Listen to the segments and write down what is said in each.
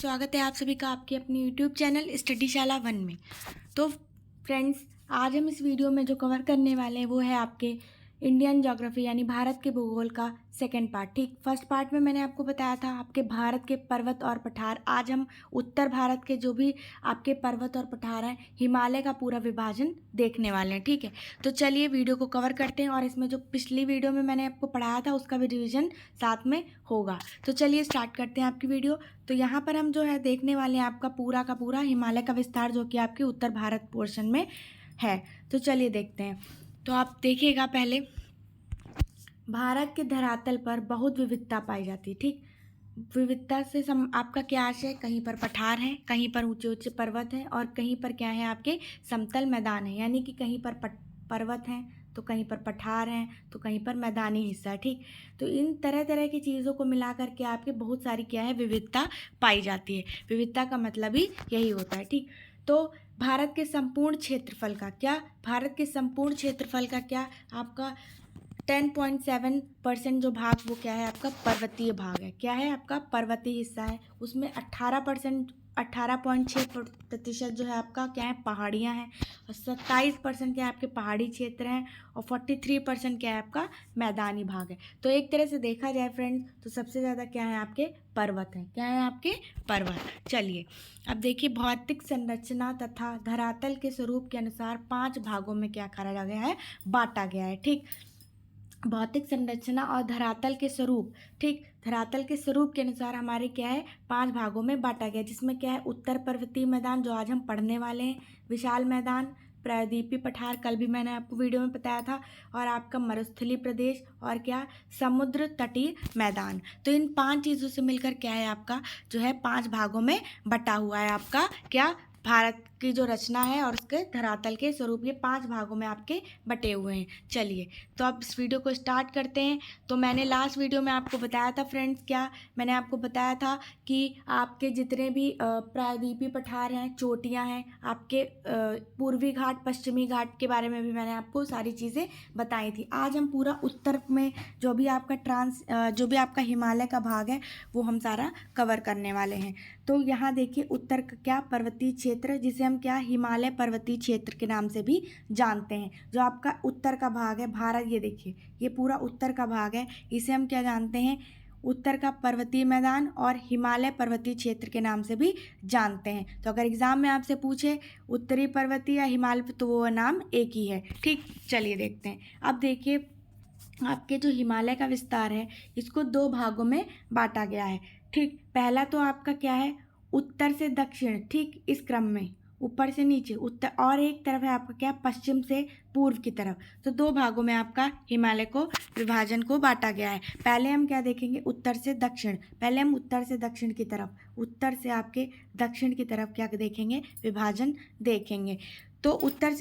स्वागत है आप सभी का आपके अपने YouTube चैनल स्टडीशाला 1 में। तो फ्रेंड्स, आज हम इस वीडियो में जो कवर करने वाले हैं वो है आपके इंडियन ज्योग्राफी यानी भारत के भूगोल का सेकंड पार्ट। ठीक, फर्स्ट पार्ट में मैंने आपको बताया था आपके भारत के पर्वत और पठार। आज हम उत्तर भारत के जो भी आपके पर्वत और पठार हैं, हिमालय का पूरा विभाजन देखने वाले हैं। ठीक है, तो चलिए वीडियो को कवर करते हैं और इसमें जो पिछली वीडियो में मैंने आपको पढ़ाया था उसका भी रिविजन साथ में होगा। तो चलिए स्टार्ट करते हैं आपकी वीडियो। तो यहाँ पर हम जो है देखने वाले हैं आपका पूरा का पूरा हिमालय का विस्तार जो कि आपके उत्तर भारत पोर्शन में है। तो चलिए देखते हैं। तो आप देखिएगा, पहले भारत के धरातल पर बहुत विविधता पाई जाती है। ठीक, विविधता से आपका क्या आशय है? कहीं पर पठार हैं, कहीं पर ऊंचे ऊंचे पर्वत हैं और कहीं पर क्या है आपके समतल मैदान है। यानी कि कहीं पर पर्वत हैं तो कहीं पर पठार हैं तो कहीं पर मैदानी हिस्सा है। ठीक, तो इन तरह तरह की चीज़ों को मिला करके आपके बहुत सारी क्या है विविधता पाई जाती है। विविधता का मतलब ही यही होता है। ठीक, तो भारत के संपूर्ण क्षेत्रफल का क्या, भारत के संपूर्ण क्षेत्रफल का क्या आपका 10.7% जो भाग वो क्या है आपका पर्वतीय भाग है। क्या है आपका पर्वतीय हिस्सा है। उसमें 18.6% जो है आपका क्या है पहाड़ियाँ हैं और 27% क्या है आपके पहाड़ी क्षेत्र हैं और 43% क्या है आपका मैदानी भाग है। तो एक तरह से देखा जाए फ्रेंड्स तो सबसे ज़्यादा क्या है आपके पर्वत हैं। क्या है आपके पर्वत। चलिए अब देखिए, भौतिक संरचना तथा धरातल के स्वरूप के अनुसार 5 भागों में क्या करा गया है, बांटा गया है। ठीक, भौतिक संरचना और धरातल के स्वरूप। ठीक, धरातल के स्वरूप के अनुसार हमारे क्या है 5 भागों में बांटा गया, जिसमें क्या है उत्तर पर्वतीय मैदान जो आज हम पढ़ने वाले हैं, विशाल मैदान, प्रायद्वीपीय पठार कल भी मैंने आपको वीडियो में बताया था, और आपका मरुस्थलीय प्रदेश और क्या समुद्र तटीय मैदान। तो इन 5 चीज़ों से मिलकर क्या है आपका जो है 5 भागों में बटा हुआ है आपका क्या भारत की जो रचना है और उसके धरातल के स्वरूप। ये 5 भागों में आपके बटे हुए हैं। चलिए तो अब इस वीडियो को स्टार्ट करते हैं। तो मैंने लास्ट वीडियो में आपको बताया था फ्रेंड्स, क्या मैंने आपको बताया था कि आपके जितने भी प्रायद्वीपीय पठार हैं, चोटियां हैं, आपके पूर्वी घाट पश्चिमी घाट के बारे में भी मैंने आपको सारी चीज़ें बताई थी। आज हम पूरा उत्तर में जो भी आपका जो भी आपका हिमालय का भाग है वो हम सारा कवर करने वाले हैं। तो यहाँ देखिए उत्तर का क्या पर्वतीय क्षेत्र, जिसे हम क्या हिमालय पर्वतीय क्षेत्र के नाम से भी जानते हैं। जो आपका उत्तर का भाग है भारत, ये देखिए ये पूरा उत्तर का भाग है, इसे हम क्या जानते हैं उत्तर का पर्वतीय मैदान और हिमालय पर्वतीय क्षेत्र के नाम से भी जानते हैं। तो अगर एग्जाम में आपसे पूछे उत्तरी पर्वतीय या हिमालय तो वो नाम एक ही है। ठीक, चलिए देखते हैं। अब देखिए आपके जो हिमालय का विस्तार है इसको 2 भागों में बांटा गया है। ठीक, पहला तो आपका क्या है उत्तर से दक्षिण, ठीक इस क्रम में ऊपर से नीचे उत्तर, और एक तरफ है आपका क्या पश्चिम से पूर्व की तरफ। तो 2 भागों में आपका हिमालय को विभाजन को बांटा गया है। पहले हम क्या देखेंगे उत्तर से दक्षिण, पहले हम उत्तर से दक्षिण की तरफ, उत्तर से आपके दक्षिण की तरफ क्या देखेंगे विभाजन देखेंगे। तो उत्तर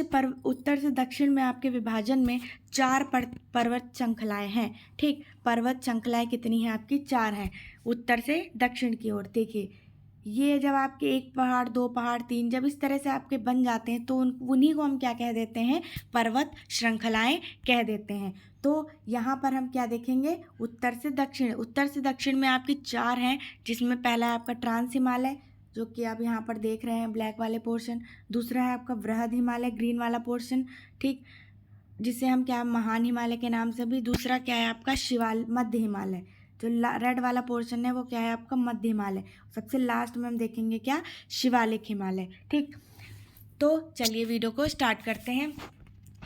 से दक्षिण में आपके विभाजन में 4 पर्वत श्रृंखलाएं हैं। ठीक, पर्वत श्रृंखलाएं कितनी हैं आपकी 4 हैं उत्तर से दक्षिण की ओर। देखिए ये जब आपके 1 पहाड़ 2 पहाड़ 3 जब इस तरह से आपके बन जाते हैं तो उन्हीं को हम क्या कह देते हैं पर्वत श्रृंखलाएं कह देते हैं। तो यहाँ पर हम क्या देखेंगे उत्तर से दक्षिण, उत्तर से दक्षिण में आपकी 4 हैं, जिसमें पहला है आपका ट्रांस हिमालय जो कि आप यहाँ पर देख रहे हैं ब्लैक वाले पोर्शन। दूसरा है आपका वृहद हिमालय ग्रीन वाला पोर्शन, ठीक, जिसे हम क्या महान हिमालय के नाम से भी। दूसरा क्या है आपका मध्य हिमालय, जो रेड वाला पोर्शन है वो क्या है आपका मध्य हिमालय। सबसे लास्ट में हम देखेंगे क्या शिवालिक हिमालय। ठीक, तो चलिए वीडियो को स्टार्ट करते हैं।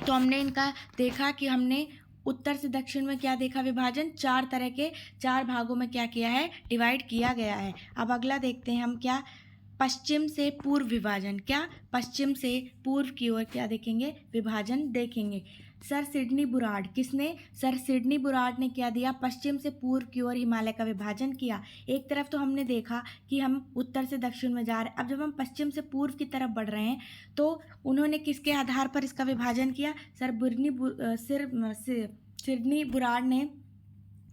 तो हमने इनका देखा कि हमने उत्तर से दक्षिण में क्या देखा विभाजन, 4 तरह के 4 भागों में क्या किया है डिवाइड किया गया है। अब अगला देखते हैं हम क्या पश्चिम से पूर्व विभाजन, क्या पश्चिम से पूर्व की ओर क्या देखेंगे विभाजन देखेंगे। सर सिडनी बुराड, किसने सर सिडनी बुराड ने क्या दिया पश्चिम से पूर्व की ओर हिमालय का विभाजन किया। एक तरफ तो हमने देखा कि हम उत्तर से दक्षिण में जा रहे हैं, अब जब हम पश्चिम से पूर्व की तरफ बढ़ रहे हैं तो उन्होंने किसके आधार पर इसका विभाजन किया, सिडनी बुराड ने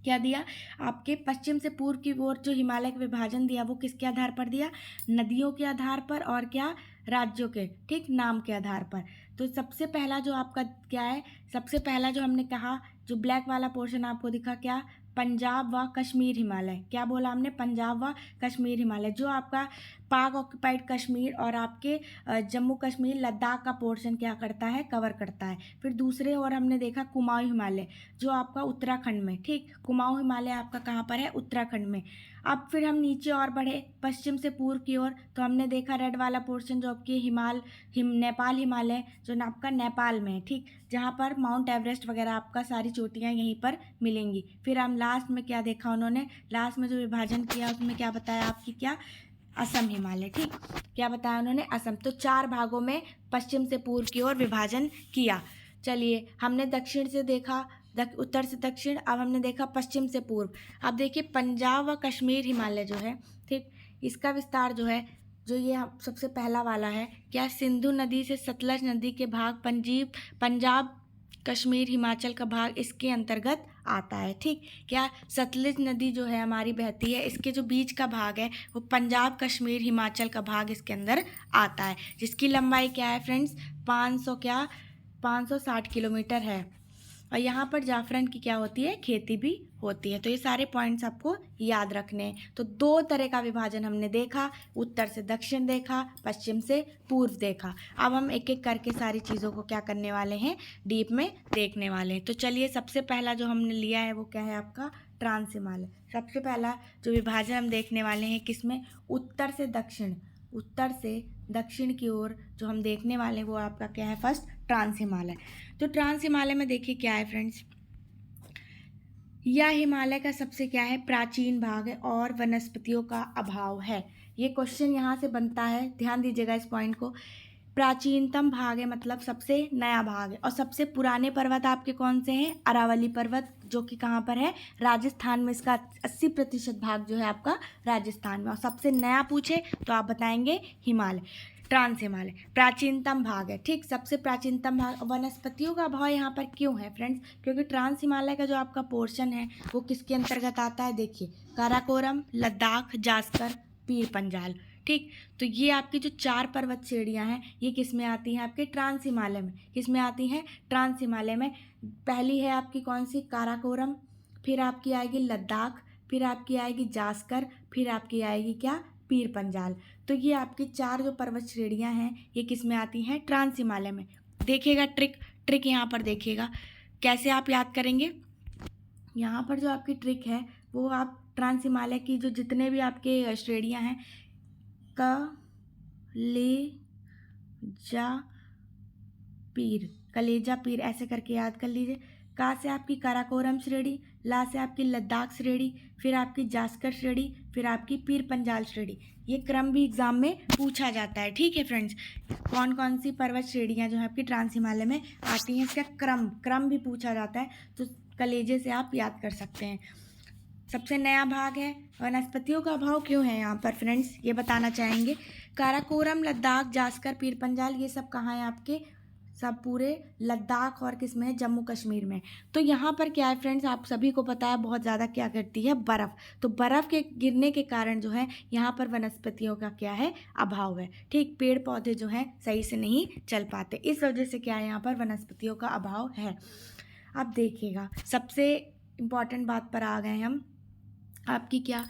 क्या दिया आपके पश्चिम से पूर्व की ओर जो हिमालय का विभाजन दिया वो किसके आधार पर दिया, नदियों के आधार पर और क्या राज्यों के ठीक नाम के आधार पर। तो सबसे पहला जो आपका क्या है, सबसे पहला जो हमने कहा जो ब्लैक वाला पोर्शन आपको दिखा क्या पंजाब व कश्मीर हिमालय। क्या बोला हमने? पंजाब व कश्मीर हिमालय, जो आपका पाक ऑक्यूपाइड कश्मीर और आपके जम्मू कश्मीर लद्दाख का पोर्शन क्या करता है? कवर करता है। फिर दूसरे और हमने देखा कुमाऊं हिमालय, जो आपका उत्तराखंड में, ठीक, कुमाऊं हिमालय आपका कहाँ पर है? उत्तराखंड में। अब फिर हम नीचे और बढ़े पश्चिम से पूर्व की ओर, तो हमने देखा रेड वाला पोर्शन जो आपकी नेपाल हिमालय, जो आपका नेपाल में है, ठीक, जहाँ पर माउंट एवरेस्ट वगैरह आपका सारी चोटियाँ यहीं पर मिलेंगी। फिर हम लास्ट में क्या देखा उन्होंने? लास्ट में जो विभाजन किया उसमें क्या बताया आपकी? क्या? असम हिमालय, ठीक, क्या बताया उन्होंने? असम। तो 4 भागों में पश्चिम से पूर्व की ओर विभाजन किया। चलिए, हमने दक्षिण से देखा, उत्तर से दक्षिण, अब हमने देखा पश्चिम से पूर्व। अब देखिए पंजाब व कश्मीर हिमालय जो है, ठीक, इसका विस्तार जो है, जो ये सबसे पहला वाला है, क्या? सिंधु नदी से सतलज नदी के भाग, पंजाब कश्मीर हिमाचल का भाग इसके अंतर्गत आता है, ठीक। क्या? सतलज नदी जो है हमारी बहती है, इसके जो बीच का भाग है वो पंजाब कश्मीर हिमाचल का भाग इसके अंदर आता है, जिसकी लंबाई क्या है फ्रेंड्स? 560 किलोमीटर है। और यहाँ पर जाफरान की क्या होती है? खेती भी होती है। तो ये सारे पॉइंट्स आपको याद रखने हैं। तो 2 तरह का विभाजन हमने देखा, उत्तर से दक्षिण देखा, पश्चिम से पूर्व देखा। अब हम एक एक करके सारी चीज़ों को क्या करने वाले हैं? डीप में देखने वाले हैं। तो चलिए, सबसे पहला जो हमने लिया है वो क्या है आपका? ट्रांस हिमालय। सबसे पहला जो विभाजन हम देखने वाले हैं किसमें? उत्तर से दक्षिण। उत्तर से दक्षिण की ओर जो हम देखने वाले हैं वो आपका क्या है? First trans Himalaya. तो ट्रांस हिमालय में देखिए क्या है फ्रेंड्स, यह हिमालय का सबसे क्या है? प्राचीन भाग है और वनस्पतियों का अभाव है। ये क्वेश्चन यहाँ से बनता है, ध्यान दीजिएगा इस पॉइंट को। प्राचीनतम भाग है मतलब सबसे नया भाग है। और सबसे पुराने पर्वत आपके कौन से हैं? अरावली पर्वत, जो कि कहाँ पर है? राजस्थान में। इसका 80% भाग जो है आपका राजस्थान में। और सबसे नया पूछे तो आप बताएंगे हिमालय, ट्रांस हिमालय प्राचीनतम भाग है, ठीक, सबसे प्राचीनतम भाग। वनस्पतियों का अभाव यहाँ पर क्यों है फ्रेंड्स? क्योंकि ट्रांस हिमालय का जो आपका पोर्शन है वो किसके अंतर्गत आता है? देखिए, काराकोरम, लद्दाख, जास्कर, पीर पंजाल, ठीक। तो ये आपकी जो 4 पर्वत श्रेणियाँ हैं ये किस में आती हैं? आपके ट्रांस हिमालय में। किस में आती हैं? ट्रांस हिमालय में। पहली है आपकी कौन सी? काराकोरम, फिर आपकी आएगी लद्दाख, फिर आपकी आएगी जास्कर, फिर आपकी आएगी क्या? पीर पंजाल। तो ये आपकी 4 जो पर्वत श्रेणियाँ हैं ये किस में आती हैं? ट्रांस हिमालय में। देखिएगा ट्रिक यहाँ पर देखिएगा कैसे आप याद करेंगे। यहाँ पर जो आपकी ट्रिक है वो आप ट्रांस हिमालय की जो जितने भी आपके श्रेणियाँ हैं, कलेजा पीर ऐसे करके याद कर लीजिए। का से आपकी काराकोरम श्रेणी, ला से आपकी लद्दाख श्रेणी, फिर आपकी जास्कर श्रेणी, फिर आपकी पीर पंजाल श्रेणी। ये क्रम भी एग्जाम में पूछा जाता है, ठीक है फ्रेंड्स। कौन कौन सी पर्वत श्रेणियाँ जो है आपकी ट्रांस हिमालय में आती हैं, इसका क्रम भी पूछा जाता है, तो कलेजे से आप याद कर सकते हैं। सबसे नया भाग है। वनस्पतियों का अभाव क्यों है यहाँ पर फ्रेंड्स, ये बताना चाहेंगे। काराकोरम, लद्दाख, जास्कर, पीर पंजाल, ये सब कहाँ है आपके? सब पूरे लद्दाख और किस में है? जम्मू कश्मीर में। तो यहाँ पर क्या है फ्रेंड्स, आप सभी को पता है बहुत ज़्यादा क्या करती है? बर्फ़। तो बर्फ़ के गिरने के कारण जो है यहाँ पर वनस्पतियों का क्या है? अभाव है, ठीक। पेड़ पौधे जो हैं सही से नहीं चल पाते, इस वजह से क्या है यहाँ पर? वनस्पतियों का अभाव है। अब देखिएगा, सबसे इम्पॉर्टेंट बात पर आ गए हम, आपकी क्या?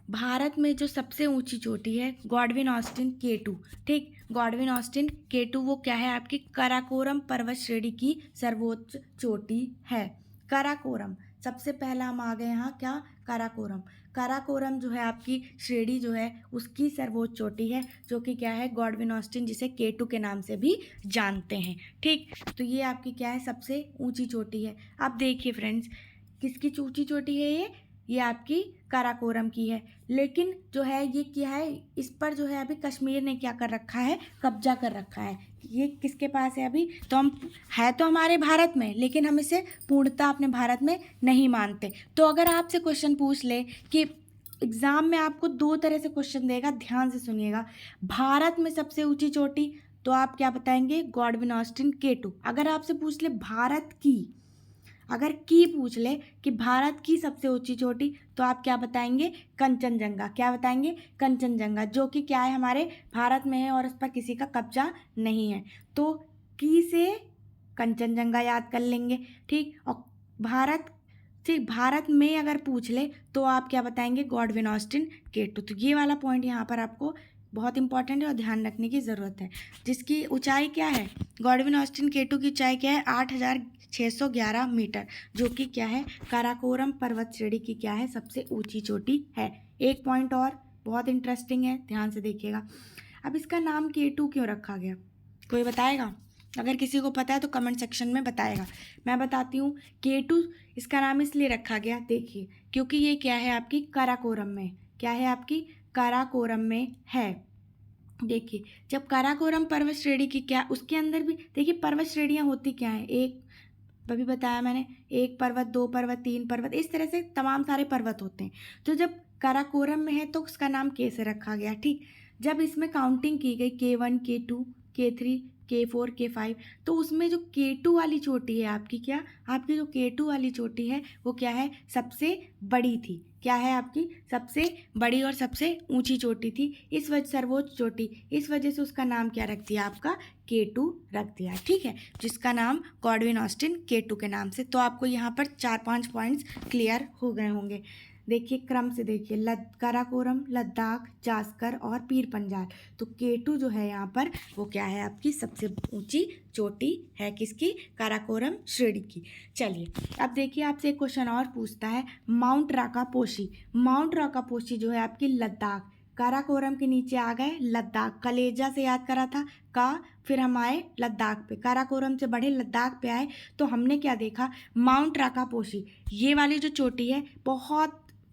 भारत में जो सबसे ऊंची चोटी है गॉडविन ऑस्टिन K2, ठीक। गॉडविन ऑस्टिन K2 वो क्या है? आपकी काराकोरम पर्वत श्रेणी की सर्वोच्च चोटी है। काराकोरम सबसे पहला हम आ गए यहाँ, क्या? काराकोरम। काराकोरम जो है आपकी श्रेणी जो है उसकी सर्वोच्च चोटी है, जो कि क्या है? गॉडविन ऑस्टिन, जिसे K2 के नाम से भी जानते हैं, ठीक। तो ये आपकी क्या है? सबसे ऊंची चोटी है। अब देखिए फ्रेंड्स, किसकी ऊंची चोटी है ये आपकी काराकोरम की है। लेकिन जो है ये क्या है? इस पर जो है अभी कश्मीर ने क्या कर रखा है? कब्जा कर रखा है। ये किसके पास है अभी? तो हम है तो हमारे भारत में, लेकिन हम इसे पूर्णतः अपने भारत में नहीं मानते। तो अगर आपसे क्वेश्चन पूछ ले कि एग्ज़ाम में आपको 2 तरह से क्वेश्चन देगा, ध्यान से सुनिएगा। भारत में सबसे ऊंची चोटी, तो आप क्या बताएंगे? Godwin Austen K2। अगर आपसे पूछ ले भारत की, अगर की पूछ ले कि भारत की सबसे ऊंची चोटी, तो आप क्या बताएंगे? कंचनजंगा। क्या बताएंगे? कंचनजंगा, जो कि क्या है? हमारे भारत में है और उस पर किसी का कब्जा नहीं है। तो की से कंचनजंगा याद कर लेंगे, ठीक। और भारत ठीक, भारत में अगर पूछ ले तो आप क्या बताएंगे, गॉडविन ऑस्टिन केटू। तो ये वाला पॉइंट यहाँ पर आपको बहुत इंपॉर्टेंट है और ध्यान रखने की ज़रूरत है। जिसकी ऊंचाई क्या है, गॉडविन ऑस्टिन केटू की ऊंचाई क्या है, 8,611 मीटर, जो कि क्या है, काराकोरम पर्वत श्रेणी की क्या है, सबसे ऊंची चोटी है। एक पॉइंट और बहुत इंटरेस्टिंग है, ध्यान से देखिएगा। अब इसका नाम केटू क्यों रखा गया, कोई बताएगा? अगर किसी को पता है तो कमेंट सेक्शन में बताएगा। मैं बताती हूँ। केटू इसका नाम इसलिए रखा गया, देखिए, क्योंकि ये क्या है आपकी काराकोरम में, क्या है आपकी काराकोरम में है। देखिए, जब काराकोरम पर्वत श्रेणी की क्या, उसके अंदर भी देखिए पर्वत श्रेणियाँ होती क्या है, एक अभी बताया मैंने, एक पर्वत, दो पर्वत, तीन पर्वत, इस तरह से तमाम सारे पर्वत होते हैं। तो जब काराकोरम में है तो उसका नाम के से रखा गया। ठीक, जब इसमें काउंटिंग की गई K1, K2, K3, K4, K5, तो उसमें जो K2 वाली चोटी है आपकी, क्या आपकी जो K2 वाली चोटी है वो क्या है, सबसे बड़ी थी। क्या है आपकी सबसे बड़ी और सबसे ऊंची चोटी थी, इस वजह सर्वोच्च चोटी, इस वजह से उसका नाम क्या रख दिया आपका, K2 रख दिया। ठीक है, जिसका नाम गॉडविन ऑस्टिन K2 के नाम से। तो आपको यहाँ पर 4-5 पॉइंट्स क्लियर हो गए होंगे। देखिए क्रम से देखिए, काराकोरम, लद्दाख, जास्कर और पीर पंजाल। तो K2 जो है यहाँ पर वो क्या है आपकी सबसे ऊंची चोटी है, किसकी, काराकोरम श्रेणी की। चलिए अब देखिए, आपसे एक क्वेश्चन और पूछता है, माउंट राकापोशी। माउंट राकापोशी जो है आपकी लद्दाख, काराकोरम के नीचे आ गए लद्दाख, कलेजा से याद करा था का, फिर हम आए लद्दाख पे, काराकोरम से बढ़े लद्दाख पे आए, तो हमने क्या देखा, माउंट राकापोशी, ये वाली जो चोटी है,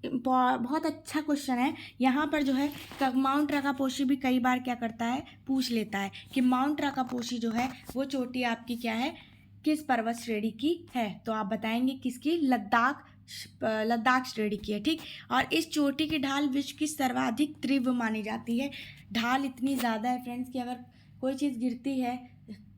बहुत अच्छा क्वेश्चन है। यहाँ पर जो है माउंट राकापोशी भी कई बार क्या करता है, पूछ लेता है कि माउंट राकापोशी जो है वो चोटी आपकी क्या है, किस पर्वत श्रेणी की है। तो आप बताएंगे किसकी, लद्दाख श्रेणी की है। ठीक, और इस चोटी की ढाल विश्व की सर्वाधिक तीव्र मानी जाती है। ढाल इतनी ज़्यादा है फ्रेंड्स कि अगर कोई चीज़ गिरती है,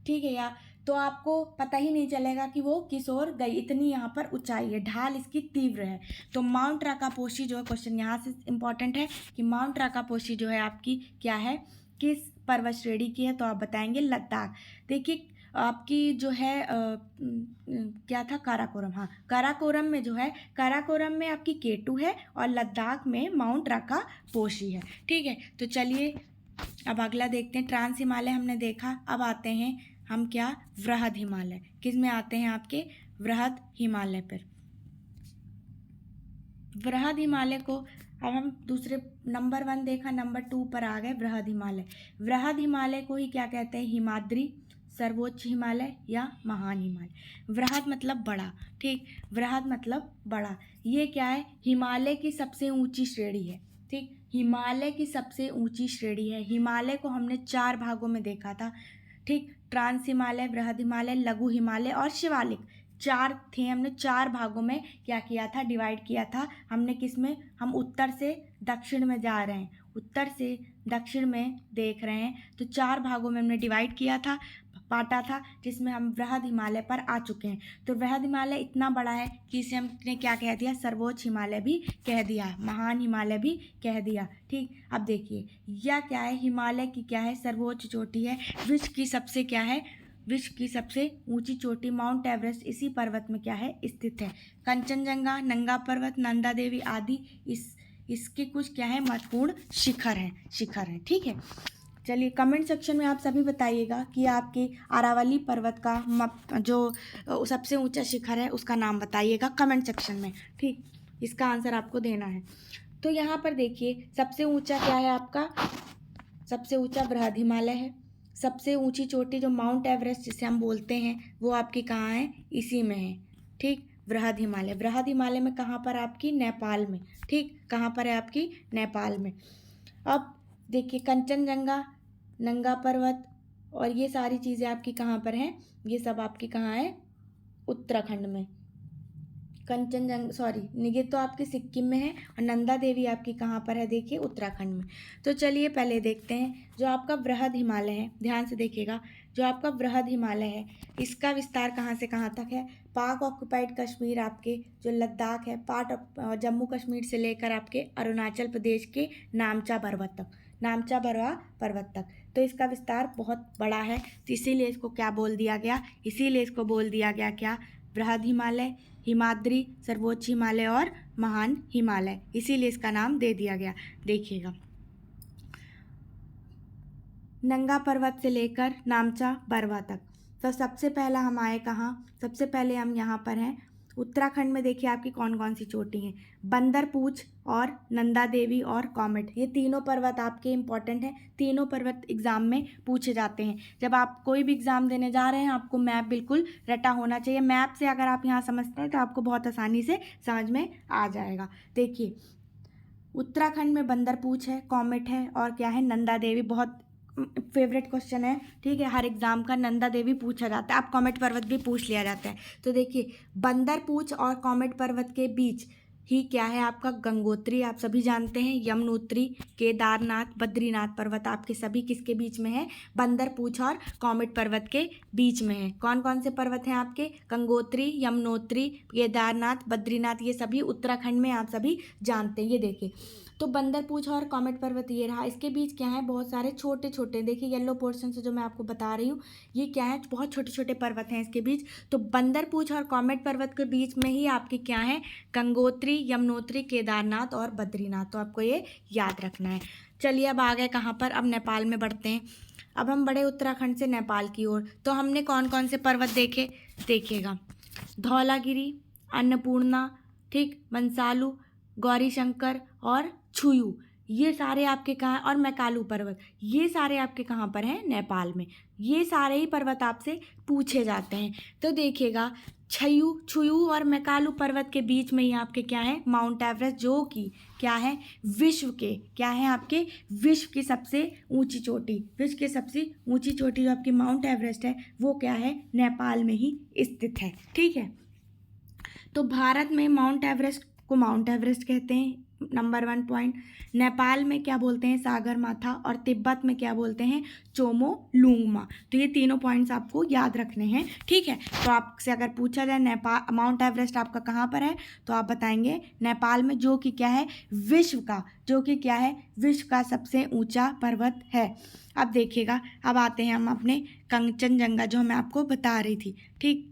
ठीक है, या तो आपको पता ही नहीं चलेगा कि वो किस ओर गई, इतनी यहाँ पर ऊंचाई है, ढाल इसकी तीव्र है। तो माउंट राकापोशी जो है, क्वेश्चन यहाँ से इंपॉर्टेंट है कि माउंट राकापोशी जो है आपकी क्या है, किस पर्वत श्रेणी की है। तो आप बताएंगे लद्दाख। देखिए आपकी जो है क्या था, काराकोरम, हाँ काराकोरम में जो है, काराकोरम में आपकी K2 है और लद्दाख में माउंट राकापोशी है। ठीक है, तो चलिए अब अगला देखते हैं। ट्रांस हिमालय हमने देखा, अब आते हैं हम क्या, वृहद हिमालय। किस में आते हैं आपके, वृहद हिमालय पर। वृहद हिमालय को अब हम दूसरे नंबर 1 देखा, नंबर 2 पर आ गए वृहद हिमालय। वृहद हिमालय को ही क्या कहते हैं, हिमाद्री, सर्वोच्च हिमालय या महान हिमालय। वृहद मतलब बड़ा। ठीक, वृहद मतलब बड़ा। ये क्या है, हिमालय की सबसे ऊंची श्रेणी है। ठीक, हिमालय की सबसे ऊंची श्रेणी है। हिमालय को हमने 4 भागों में देखा था। ठीक, ट्रांस हिमालय, वृहद हिमालय, लघु हिमालय और शिवालिक, 4 थे। हमने 4 भागों में क्या किया था, डिवाइड किया था। हमने किस में, हम उत्तर से दक्षिण में जा रहे हैं, उत्तर से दक्षिण में देख रहे हैं, तो 4 भागों में हमने डिवाइड किया था, बांटा था, जिसमें हम वृहद हिमालय पर आ चुके हैं। तो वृहद हिमालय इतना बड़ा है कि इसे हमने क्या कह दिया, सर्वोच्च हिमालय भी कह दिया, महान हिमालय भी कह दिया। ठीक, अब देखिए यह क्या है, हिमालय की क्या है, सर्वोच्च चोटी है। विश्व की सबसे क्या है, विश्व की सबसे ऊंची चोटी माउंट एवरेस्ट इसी पर्वत में क्या है, स्थित है। कंचनजंगा, नंगा पर्वत, नंदा देवी आदि इसके कुछ क्या है, महत्वपूर्ण शिखर हैं। ठीक है, चलिए कमेंट सेक्शन में आप सभी बताइएगा कि आपके अरावली पर्वत का जो सबसे ऊंचा शिखर है उसका नाम बताइएगा कमेंट सेक्शन में। ठीक, इसका आंसर आपको देना है। तो यहाँ पर देखिए, सबसे ऊंचा क्या है आपका, सबसे ऊंचा वृहद हिमालय है। सबसे ऊंची चोटी जो माउंट एवरेस्ट जिसे हम बोलते हैं वो आपकी कहाँ है, इसी में है। ठीक, वृहद हिमालय। वृहद हिमालय में कहाँ पर आपकी, नेपाल में। ठीक, कहाँ पर है आपकी, नेपाल में। अब देखिए कंचनजंगा, नंगा पर्वत और ये सारी चीज़ें आपकी कहाँ पर हैं, ये सब आपकी कहाँ है, उत्तराखंड में। ये तो आपके सिक्किम में है और नंदा देवी आपकी कहाँ पर है, देखिए उत्तराखंड में। तो चलिए पहले देखते हैं जो आपका वृहद हिमालय है, ध्यान से देखिएगा। जो आपका वृहद हिमालय है इसका विस्तार कहाँ से कहाँ तक है, पाक ऑक्युपाइड कश्मीर, आपके जो लद्दाख है, पार्ट ऑफ जम्मू कश्मीर से लेकर आपके अरुणाचल प्रदेश के नामचा पर्वत तक, नामचा बरवा पर्वत तक। तो इसका विस्तार बहुत बड़ा है, तो इसीलिए इसको क्या बोल दिया गया, इसीलिए इसको बोल दिया गया क्या, वृहद हिमालय। हिमाद्री, सर्वोच्च हिमालय और महान हिमालय, इसीलिए इसका नाम दे दिया गया। देखिएगा, नंगा पर्वत से लेकर नामचा बरवा तक। तो सबसे पहला हम आए कहाँ, सबसे पहले हम यहाँ पर हैं उत्तराखंड में। देखिए आपकी कौन कौन सी चोटी हैं, बंदरपूछ और नंदा देवी और कॉमेट, ये तीनों पर्वत आपके इम्पॉर्टेंट हैं। तीनों पर्वत एग्जाम में पूछे जाते हैं। जब आप कोई भी एग्जाम देने जा रहे हैं आपको मैप बिल्कुल रटा होना चाहिए। मैप से अगर आप यहाँ समझते हैं तो आपको बहुत आसानी से समझ में आ जाएगा। देखिए उत्तराखंड में बंदरपूछ है, कॉमेट है और क्या है, नंदा देवी। बहुत फेवरेट क्वेश्चन है, ठीक है, हर एग्जाम का नंदा देवी पूछा जाता है। आप कॉमेट पर्वत भी पूछ लिया जाता है। तो देखिए बंदरपूछ और कॉमेट पर्वत के बीच ही क्या है आपका, गंगोत्री आप सभी जानते हैं, यमुनोत्री, केदारनाथ, बद्रीनाथ पर्वत आपके सभी किसके बीच में है, बंदरपूछ और कॉमेट पर्वत के बीच में है। कौन कौन से पर्वत हैं आपके, गंगोत्री, यमुनोत्री, केदारनाथ, बद्रीनाथ, ये सभी उत्तराखंड में आप सभी जानते हैं। ये देखिए तो बंदरपूछ और कॉमेट पर्वत ये रहा, इसके बीच क्या है, बहुत सारे छोटे छोटे, देखिए येलो पोर्शन से जो मैं आपको बता रही हूँ ये क्या है, बहुत छोटे छोटे पर्वत हैं इसके बीच। तो बंदरपूछ और कॉमेट पर्वत के बीच में ही आपके क्या है, गंगोत्री, यमुनोत्री, केदारनाथ और बद्रीनाथ। तो आपको ये याद रखना है। चलिए अब आ गए कहाँ पर, अब नेपाल में बढ़ते हैं। अब हम बढ़े उत्तराखंड से नेपाल की ओर। तो हमने कौन कौन से पर्वत देखे, देखिएगा धौलागिरी, अन्नपूर्णा, ठीक, मंसालू, गौरीशंकर और छुयू, ये सारे आपके कहाँ, और मैकालू पर्वत, ये सारे आपके कहाँ पर हैं, नेपाल में। ये सारे ही पर्वत आपसे पूछे जाते हैं। तो देखिएगा छुयू और मैकालू पर्वत के बीच में ही आपके क्या है, माउंट एवरेस्ट, जो कि क्या है, विश्व के क्या है आपके, विश्व की सबसे ऊंची चोटी, विश्व की सबसे ऊंची चोटी जो आपकी माउंट एवरेस्ट है वो क्या है, नेपाल में ही स्थित है। ठीक है, तो भारत में माउंट एवरेस्ट को माउंट एवरेस्ट कहते हैं, नंबर 1 पॉइंट। नेपाल में क्या बोलते हैं, सागर माथा, और तिब्बत में क्या बोलते हैं, चोमो लुंगमा। तो ये तीनों पॉइंट्स आपको याद रखने हैं। ठीक है, तो आपसे अगर पूछा जाए नेपाल माउंट एवरेस्ट आपका कहाँ पर है, तो आप बताएंगे नेपाल में, जो कि क्या है, विश्व का, जो कि क्या है, विश्व का सबसे ऊंचा पर्वत है। अब देखिएगा, अब आते हैं हम अपने कंचनजंगा, जो मैं आपको बता रही थी। ठीक,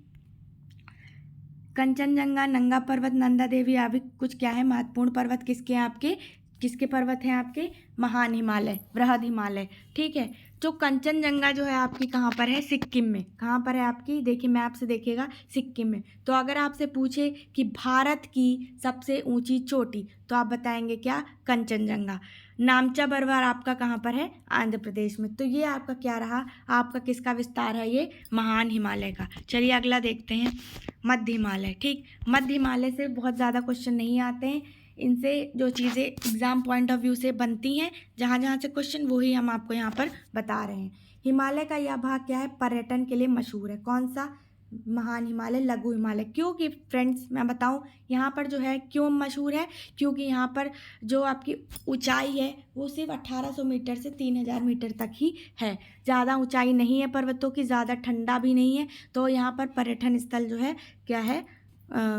कंचनजंगा, नंगा पर्वत, नंदा देवी आदि कुछ क्या है, महत्वपूर्ण पर्वत किसके हैं आपके, किसके पर्वत हैं आपके, महान हिमालय, बृहद हिमालय। ठीक है, जो कंचनजंगा जो है आपकी कहाँ पर है, सिक्किम में। कहाँ पर है आपकी, देखिए मैप से देखिएगा, सिक्किम में। तो अगर आपसे पूछे कि भारत की सबसे ऊंची चोटी, तो आप बताएंगे क्या, कंचनजंगा। नामचा बरवार आपका कहाँ पर है, आंध्र प्रदेश में। तो ये आपका क्या रहा, आपका किसका विस्तार है, ये महान हिमालय का। चलिए अगला देखते हैं, मध्य हिमालय। ठीक, मध्य हिमालय से बहुत ज़्यादा क्वेश्चन नहीं आते हैं, इनसे जो चीज़ें एग्ज़ाम पॉइंट ऑफ व्यू से बनती हैं, जहाँ जहाँ से क्वेश्चन, वही हम आपको यहाँ पर बता रहे हैं। हिमालय का यह भाग क्या है, पर्यटन के लिए मशहूर है। कौन सा, महान हिमालय, लघु हिमालय। क्योंकि फ्रेंड्स मैं बताऊं यहाँ पर जो है क्यों मशहूर है, क्योंकि यहाँ पर जो आपकी ऊंचाई है वो सिर्फ 1800 मीटर से 3000 मीटर तक ही है। ज़्यादा ऊंचाई नहीं है पर्वतों की, ज़्यादा ठंडा भी नहीं है। तो यहाँ पर पर्यटन स्थल जो है क्या है,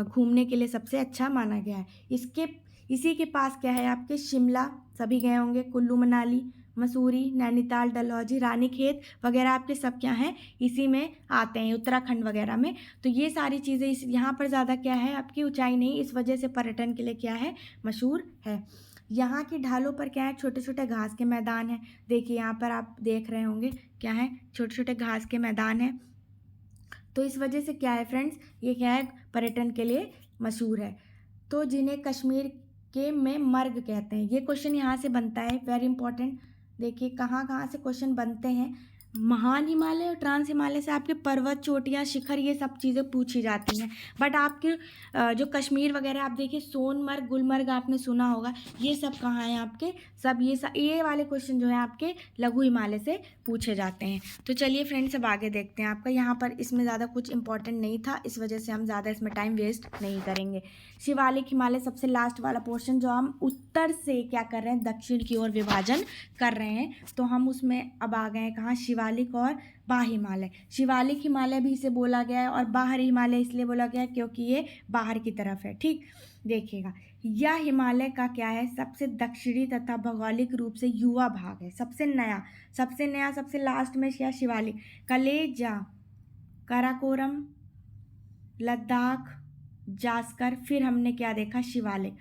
घूमने के लिए सबसे अच्छा माना गया है। इसी के पास क्या है आपके, शिमला सभी गए होंगे, कुल्लू मनाली, मसूरी, नैनीताल, डलहौजी, रानीखेत वगैरह आपके सब क्या हैं, इसी में आते हैं, उत्तराखंड वगैरह में। तो ये सारी चीज़ें इस यहाँ पर ज़्यादा क्या है आपकी ऊंचाई नहीं, इस वजह से पर्यटन के लिए क्या है, मशहूर है। यहाँ की ढालों पर क्या है, छोटे छोटे घास के मैदान हैं। देखिए यहाँ पर आप देख रहे होंगे क्या है, छोटे छोटे घास के मैदान हैं। तो इस वजह से क्या है फ्रेंड्स, ये क्या है, पर्यटन के लिए मशहूर है। तो जिन्हें कश्मीर के में मर्ग कहते हैं, ये क्वेश्चन यहाँ से बनता है, वेरी इंपॉर्टेंट। देखिए कहाँ कहाँ से क्वेश्चन बनते हैं, महान हिमालय और ट्रांस हिमालय से आपके पर्वत, चोटियाँ, शिखर, ये सब चीज़ें पूछी जाती हैं। बट आपके जो कश्मीर वगैरह आप देखिए, सोनमर्ग, गुलमर्ग आपने सुना होगा, ये सब कहाँ हैं आपके, सब ये वाले क्वेश्चन जो है आपके लघु हिमालय से पूछे जाते हैं। तो चलिए फ्रेंड्स अब आगे देखते हैं। आपका यहाँ पर इसमें ज़्यादा कुछ इंपॉर्टेंट नहीं था, इस वजह से हम ज़्यादा इसमें टाइम वेस्ट नहीं करेंगे। शिवालिक हिमालय सबसे लास्ट वाला पोर्शन, जो हम उत्तर से क्या कर रहे हैं, दक्षिण की ओर विभाजन कर रहे हैं। तो हम उसमें अब आ गए हैं कहाँ, शिवालिक और बाह्य हिमालय। शिवालिक हिमालय भी इसे बोला गया है और बाहरी हिमालय इसलिए बोला गया है क्योंकि ये बाहर की तरफ है। ठीक, देखिएगा यह हिमालय का क्या है, सबसे दक्षिणी तथा भौगोलिक रूप से युवा भाग है, सबसे नया, सबसे लास्ट में क्या, शिवालिक, कलेजा, काराकोरम, लद्दाख, जास्कर, फिर हमने क्या देखा, शिवालिक,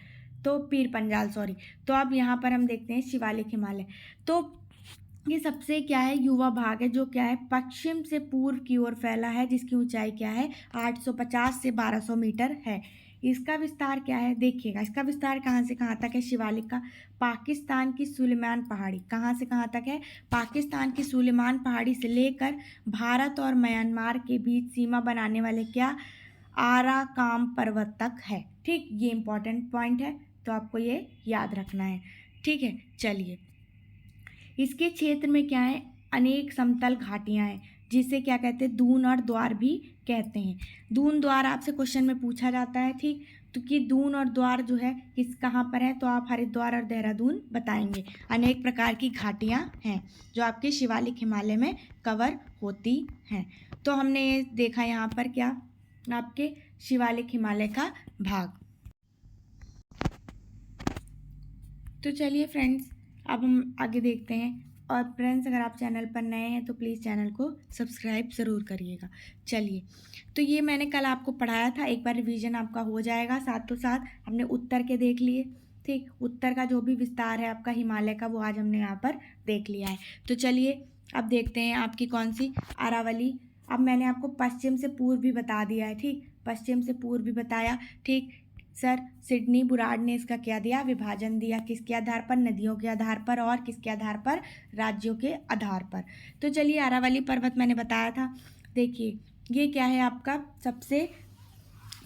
तो पीर पंजाल, सॉरी। तो अब यहाँ पर हम देखते हैं शिवालिक हिमालय। तो ये सबसे क्या है, युवा भाग है, जो क्या है पश्चिम से पूर्व की ओर फैला है, जिसकी ऊंचाई क्या है 850 से 1200 मीटर है। इसका विस्तार क्या है, देखिएगा इसका विस्तार कहाँ से कहाँ तक है शिवालिक का, पाकिस्तान की सुलेमान पहाड़ी, कहाँ से कहाँ तक है, पाकिस्तान की सुलेमान पहाड़ी से लेकर भारत और म्यांमार के बीच सीमा बनाने वाले क्या, आराकाम पर्वत तक है। ठीक, ये इंपॉर्टेंट पॉइंट है, तो आपको ये याद रखना है। ठीक है, चलिए। इसके क्षेत्र में क्या है, अनेक समतल घाटियां हैं, जिसे क्या कहते हैं, दून और द्वार भी कहते हैं। दून द्वार आपसे क्वेश्चन में पूछा जाता है। ठीक, तो कि दून और द्वार जो है किस कहाँ पर है, तो आप हरिद्वार और देहरादून बताएंगे। अनेक प्रकार की घाटियां हैं जो आपके शिवालिक हिमालय में कवर होती हैं। तो हमने ये देखा यहाँ पर क्या, आपके शिवालिक हिमालय का भाग। तो चलिए फ्रेंड्स, अब हम आगे देखते हैं। और फ्रेंड्स, अगर आप चैनल पर नए हैं तो प्लीज़ चैनल को सब्सक्राइब ज़रूर करिएगा। चलिए, तो ये मैंने कल आपको पढ़ाया था, एक बार रिवीजन आपका हो जाएगा। साथ हमने उत्तर के देख लिए। ठीक, उत्तर का जो भी विस्तार है आपका हिमालय का, वो आज हमने यहाँ पर देख लिया है। तो चलिए अब देखते हैं आपकी कौन सी, अरावली। अब मैंने आपको पश्चिम से पूर्व भी बता दिया है। ठीक, पश्चिम से पूर्व भी बताया। ठीक सर, सिडनी बुराड ने इसका क्या दिया, विभाजन दिया, किसके आधार पर, नदियों के आधार पर, और किसके आधार पर, राज्यों के आधार पर। तो चलिए, अरावली पर्वत मैंने बताया था। देखिए ये क्या है, आपका सबसे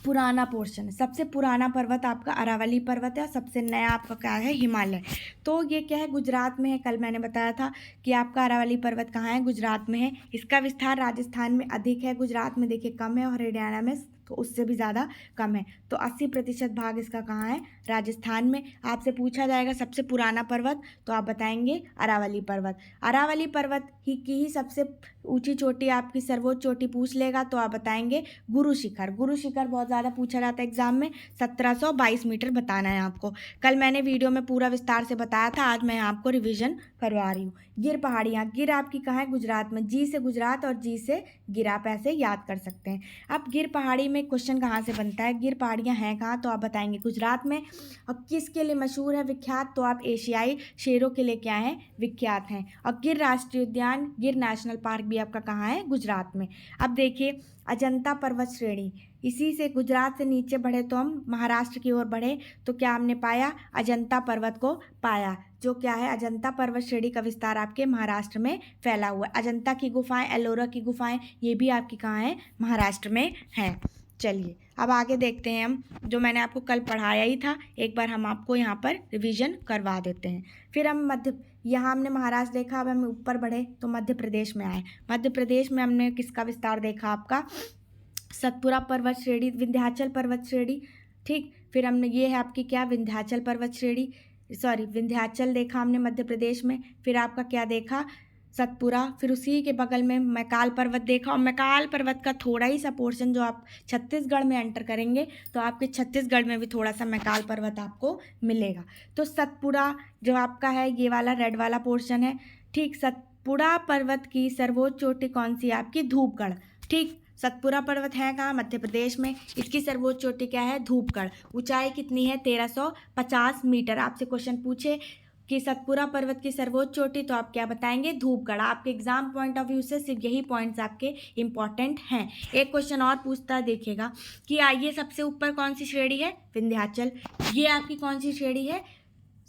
पुराना पोर्शन है, सबसे पुराना पर्वत आपका अरावली पर्वत है, और सबसे नया आपका क्या है, हिमालय। तो ये क्या है, गुजरात में है। कल मैंने बताया था कि आपका अरावली पर्वत कहाँ है, गुजरात में है। इसका विस्तार राजस्थान में अधिक है, गुजरात में देखिए कम है, और हरियाणा में तो उससे भी ज़्यादा कम है। तो 80% भाग इसका कहाँ है, राजस्थान में। आपसे पूछा जाएगा सबसे पुराना पर्वत, तो आप बताएंगे अरावली पर्वत। अरावली पर्वत की सबसे ऊंची चोटी, आपकी सर्वोच्च चोटी पूछ लेगा, तो आप बताएंगे गुरु शिखर। गुरु शिखर बहुत ज़्यादा पूछा जाता है एग्जाम में, 1722 मीटर बताना है आपको। कल मैंने वीडियो में पूरा विस्तार से बताया था, आज मैं आपको रिविजन करवा रही हूँ। गिर पहाड़ियाँ, गिर आपकी कहाँ है, गुजरात में। जी से गुजरात और जी से गिर, आप ऐसे याद कर सकते हैं। अब गिर पहाड़ी में क्वेश्चन कहाँ से बनता है, गिर पहाड़ियाँ हैं कहाँ, तो आप बताएंगे गुजरात में। और किसके लिए मशहूर है, विख्यात, तो आप एशियाई शेरों के लिए क्या है, विख्यात हैं। और गिर राष्ट्रीय उद्यान, गिर नेशनल पार्क भी आपका कहाँ है, गुजरात में। अब देखिए अजंता पर्वत श्रेणी, इसी से गुजरात से नीचे बढ़े तो हम महाराष्ट्र की ओर बढ़े, तो क्या हमने पाया, अजंता पर्वत को पाया, जो क्या है, अजंता पर्वत श्रेणी का विस्तार आपके महाराष्ट्र में फैला हुआ है। अजंता की गुफाएं, एलोरा की गुफाएं, ये भी आपकी कहाँ है, महाराष्ट्र में है। चलिए अब आगे देखते हैं हम, जो मैंने आपको कल पढ़ाया ही था, एक बार हम आपको यहाँ पर रिवीजन करवा देते हैं। फिर हम यहाँ हमने महाराष्ट्र देखा, अब हम ऊपर बढ़े तो मध्य प्रदेश में आए। मध्य प्रदेश में हमने किसका विस्तार देखा, आपका सतपुरा पर्वत श्रेणी, विंध्याचल पर्वत श्रेणी। ठीक, फिर हमने ये है आपकी क्या, विंध्याचल पर्वत श्रेणी, सॉरी विंध्याचल देखा हमने मध्य प्रदेश में। फिर आपका क्या देखा, सतपुरा। फिर उसी के बगल में मैकाल पर्वत देखा, और मैकाल पर्वत का थोड़ा ही सा पोर्शन जो आप छत्तीसगढ़ में एंटर करेंगे, तो आपके छत्तीसगढ़ में भी थोड़ा सा मैकाल पर्वत आपको मिलेगा। तो सतपुरा जो आपका है, ये वाला रेड वाला पोर्शन है। ठीक, सतपुड़ा पर्वत की सर्वोच्च चोटी कौन सी है, आपकी धूपगढ़। ठीक, सतपुरा पर्वत है कहाँ, मध्य प्रदेश में। इसकी सर्वोच्च चोटी क्या है, धूपगढ़। ऊंचाई कितनी है, 1350 मीटर। आपसे क्वेश्चन पूछे कि सतपुरा पर्वत की सर्वोच्च चोटी, तो आप क्या बताएंगे, धूपगढ़। आपके एग्जाम पॉइंट ऑफ व्यू से सिर्फ यही पॉइंट्स आपके इंपॉर्टेंट हैं। एक क्वेश्चन और पूछता है, देखिएगा कि आइए सबसे ऊपर कौन सी श्रेणी है, विंध्याचल। ये आपकी कौन सी श्रेणी है,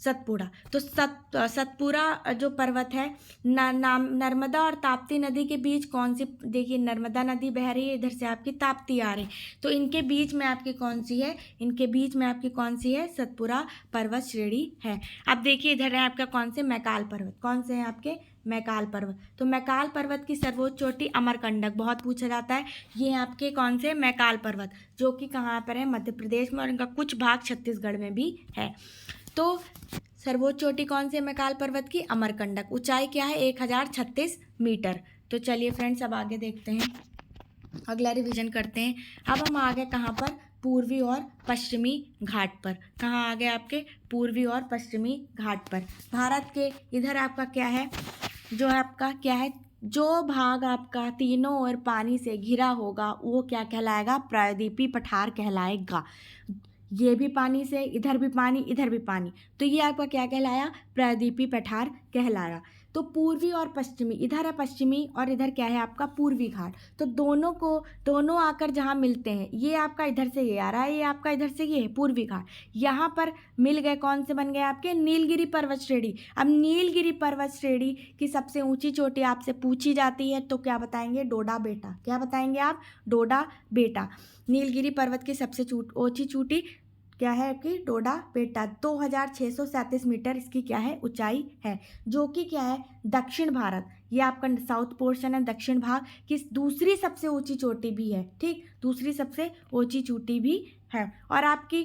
सतपुड़ा। तो सतपुरा जो पर्वत है, नर्मदा और ताप्ती नदी के बीच कौन सी, देखिए नर्मदा नदी बह रही है, इधर से आपकी ताप्ती आ रही, तो इनके बीच में आपकी कौन सी है, इनके बीच में आपकी कौन सी है, सतपुरा पर्वत श्रेणी है। अब देखिए इधर है आपका कौन से, मैकाल पर्वत। कौन से हैं आपके, मैकाल पर्वत। तो मैकाल पर्वत की सर्वोच्च चोटी अमरकंटक, बहुत पूछा जाता है। ये आपके कौन से, मैकाल पर्वत, जो कि कहाँ पर है, मध्य प्रदेश में, और इनका कुछ भाग छत्तीसगढ़ में भी है। तो सर्वोच्च चोटी कौन सी है, मैकाल पर्वत की, अमरकंटक। ऊंचाई क्या है, 1036 मीटर। तो चलिए फ्रेंड्स, अब आगे देखते हैं, अगला रिवीजन करते हैं। अब हम आ गए कहाँ पर, पूर्वी और पश्चिमी घाट पर। कहाँ आ गए आपके, पूर्वी और पश्चिमी घाट पर। भारत के इधर आपका क्या है, जो है आपका क्या है, जो भाग आपका तीनों ओर पानी से घिरा होगा वो क्या कहलाएगा? प्रायद्वीपीय पठार कहलाएगा। ये भी पानी से, इधर भी पानी, इधर भी पानी, तो ये आपका क्या कहलाया? प्रायद्वीपीय पठार कहलाया। तो पूर्वी और पश्चिमी, इधर है पश्चिमी और इधर क्या है आपका? पूर्वी घाट। तो दोनों आकर जहाँ मिलते हैं, ये आपका इधर से ये आ रहा है, ये आपका इधर से ये है पूर्वी घाट, यहाँ पर मिल गए, कौन से बन गए आपके? नीलगिरी पर्वत श्रेणी। अब नीलगिरी पर्वत श्रेणी की सबसे ऊंची चोटी आपसे पूछी जाती है तो क्या बताएंगे? डोडा बेटा। क्या बताएंगे आप? डोडा बेटा। नीलगिरी पर्वत की सबसे ऊंची चोटी क्या है आपकी? डोडा बेटा। 2637 मीटर इसकी क्या है? ऊंचाई है, जो कि क्या है? दक्षिण भारत, ये आपका साउथ पोर्शन है, दक्षिण भाग की दूसरी सबसे ऊंची चोटी भी है। ठीक, दूसरी सबसे ऊंची चोटी भी है। और आपकी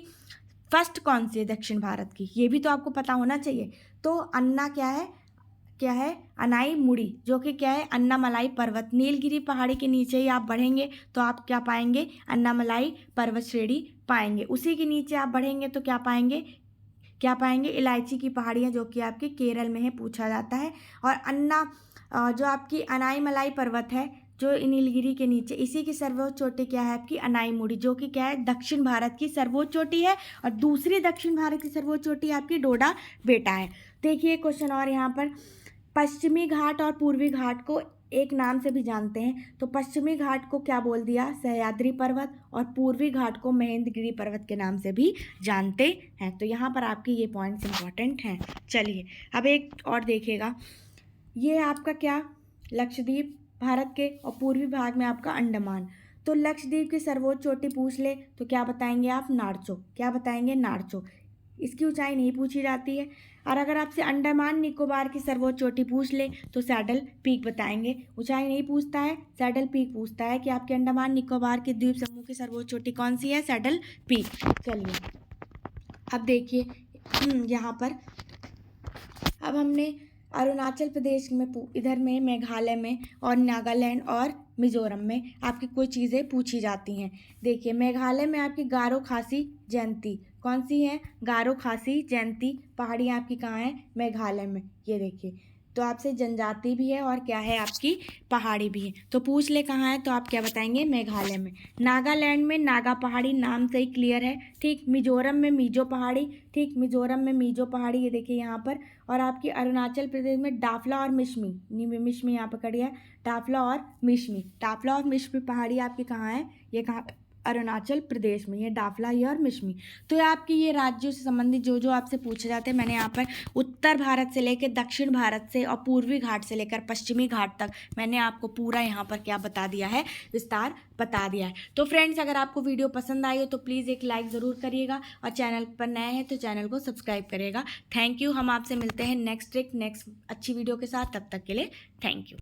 फर्स्ट कौन सी है दक्षिण भारत की? ये भी तो आपको पता होना चाहिए। तो अन्ना क्या है? अनाईमुड़ी, जो कि क्या है? अन्नामलाई पर्वत। नीलगिरी पहाड़ी के नीचे ही आप बढ़ेंगे तो आप क्या पाएंगे? अन्नामलाई पर्वत श्रेणी पाएंगे। उसी के नीचे आप बढ़ेंगे तो क्या पाएंगे? इलायची की पहाड़ियाँ, जो कि आपके केरल में है, पूछा जाता है। और जो आपकी अनाईमलाई पर्वत है, जो नीलगिरी के नीचे, इसी की सर्वोच्च चोटी क्या है आपकी? अनाईमुड़ी, जो कि क्या है? दक्षिण भारत की सर्वोच्च चोटी है। और दूसरी दक्षिण भारत की सर्वोच्च चोटी आपकी डोडा बेटा है। देखिए क्वेश्चन और यहाँ पर, पश्चिमी घाट और पूर्वी घाट को एक नाम से भी जानते हैं, तो पश्चिमी घाट को क्या बोल दिया? सह्याद्री पर्वत, और पूर्वी घाट को महेंद्रगिरी पर्वत के नाम से भी जानते हैं। तो यहाँ पर आपके ये पॉइंट्स इंपॉर्टेंट हैं। चलिए अब एक और देखिएगा, ये आपका क्या? लक्षद्वीप भारत के, और पूर्वी भाग में आपका अंडमान। तो लक्षद्वीप की सर्वोच्च चोटी पूछ ले तो क्या बताएंगे आप? नारचो। क्या बताएंगे? नारचो। इसकी ऊंचाई नहीं पूछी जाती है। और अगर आपसे अंडमान निकोबार की सर्वोच्च चोटी पूछ ले तो सैडल पीक बताएंगे। ऊंचाई नहीं पूछता है, सैडल पीक पूछता है कि आपके अंडमान निकोबार के द्वीप समूह की सर्वोच्च चोटी कौन सी है? Saddle peak. चलिए अब देखिए यहाँ पर, अब हमने अरुणाचल प्रदेश में, इधर में मेघालय में, और नागालैंड और मिजोरम में आपकी कोई चीज़ें पूछी जाती हैं। देखिए मेघालय में आपकी गारो खासी जयंती, कौन सी है? गारो खासी जयंती पहाड़ियाँ आपकी कहाँ है? मेघालय में। ये देखिए, तो आपसे जनजाति भी है और क्या है आपकी? पहाड़ी भी है। तो पूछ ले कहाँ है, तो आप क्या बताएंगे? मेघालय में। नागालैंड में नागा पहाड़ी, नाम से ही क्लियर है। ठीक, मिजोरम में मिजो पहाड़ी। ठीक, मिजोरम में मिजो पहाड़ी, ये देखिए यहाँ पर। और आपकी अरुणाचल प्रदेश में डाफला और मिशमी यहाँ पकड़ी है, डाफला और मिशमी पहाड़ी आपकी कहाँ है? ये कहाँ? अरुणाचल प्रदेश में। ये डाफला ये और मिशमी। तो आपकी ये राज्यों से संबंधित जो आपसे पूछे जाते हैं, मैंने यहाँ पर उत्तर भारत से लेकर दक्षिण भारत से और पूर्वी घाट से लेकर पश्चिमी घाट तक मैंने आपको पूरा यहाँ पर क्या बता दिया है? विस्तार बता दिया है। तो फ्रेंड्स, अगर आपको वीडियो पसंद आई हो तो प्लीज़ एक लाइक ज़रूर करिएगा, और चैनल पर नए हैं तो चैनल को सब्सक्राइब करिएगा। Thank you. हम आपसे मिलते हैं नेक्स्ट अच्छी वीडियो के साथ। तब तक के लिए थैंक यू।